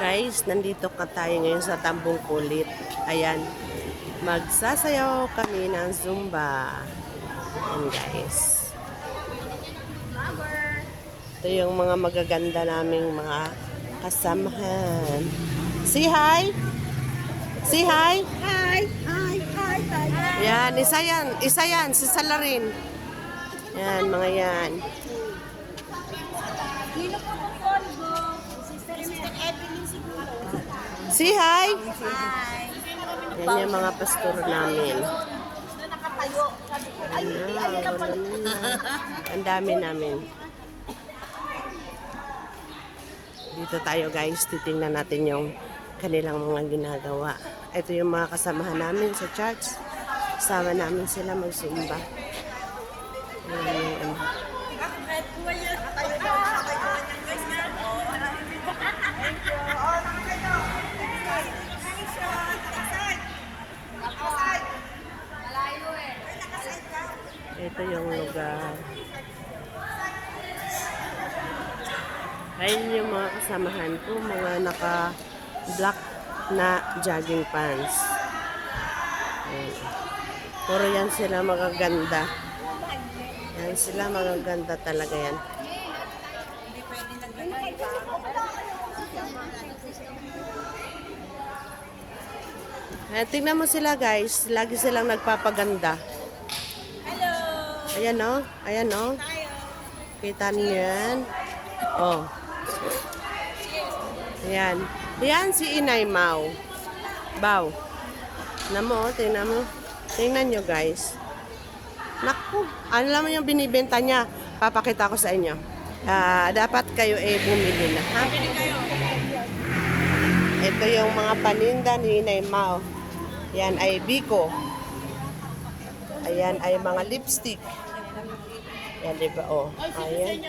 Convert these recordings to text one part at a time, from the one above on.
Guys, nandito ka tayo ngayon sa Tambong Kulit. Ayan, magsasayaw kami ng Zumba. Ayan guys. Ito yung mga magaganda naming mga kasamahan. Say hi! Say hi! Hi! Hi! Hi! Hi! Yan, isa yan, si Salarin. Yan, mga yan. Sino po po Polgo? Sister Evelyn siguro. Say hi! Hi! Yan yung mga pastor namin. Na nakatayo. Sabi ko, ay, Ayan, ang dami namin. Dito tayo guys, titingnan natin yung kanilang mga ginagawa. Ito yung mga kasamahan namin sa church. Sama namin sila magsumba. Ayan yung ano. Ito yung lugar. Ayun yung mga kasamahan ko, mga naka-black na jogging pants. Ayan. Puro yan sila magaganda. Yan sila magaganda talaga yan. Ayan, tingnan mo sila guys, lagi silang nagpapaganda. hello! Ayan o, ayan o. Kita niyo yan. Oh. Ayan. Ayan si Inay Mau. Bao. Tingnan mo, tingnan mo. Tingnan nyo guys. Naku, ano naman yung binibenta niya? Papakita ko sa inyo. Dapat kayo bumili na, ha? Ito yung mga paninda ni Inay Mau. Yan ay biko. Ayan ay mga lipstick. Yan, diba? Oh. Ayan.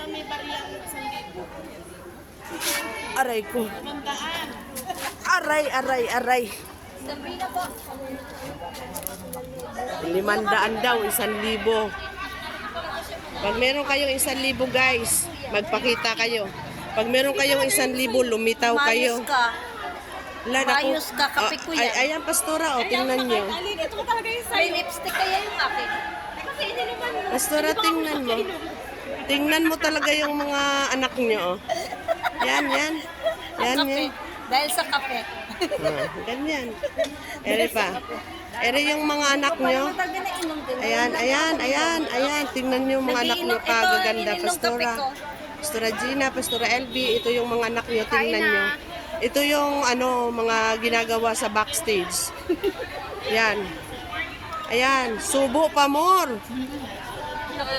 Aray ko. Aray, aray, aray. 500 daw, 1,000. Pag meron kayong 1,000 guys, magpakita kayo. Pag meron kayong 1,000, lumitaw kayo. Mayos ka. Wala, naku. Mayos ka, kape ko yan. Ayan, pastora, oh, tingnan nyo. Ito talaga yung sa'yo. May lipstick kaya yung akin. Pastora, tingnan mo. Tingnan mo talaga yung mga anak nyo, oh. Yan, yan. Yan, yan. Dahil sa kape. Ganyan. Ere pa. Ere yung mga anak nyo. Ayan, ayan, ayan, ayan. Tingnan nyo yung mga anak nyo. Kagaganda, Pastora. Pastora Gina, Pastora LB. Ito yung mga anak nyo. Tingnan nyo. Ito yung ano, mga ginagawa sa backstage. Yan. Ayan. Subo pa more.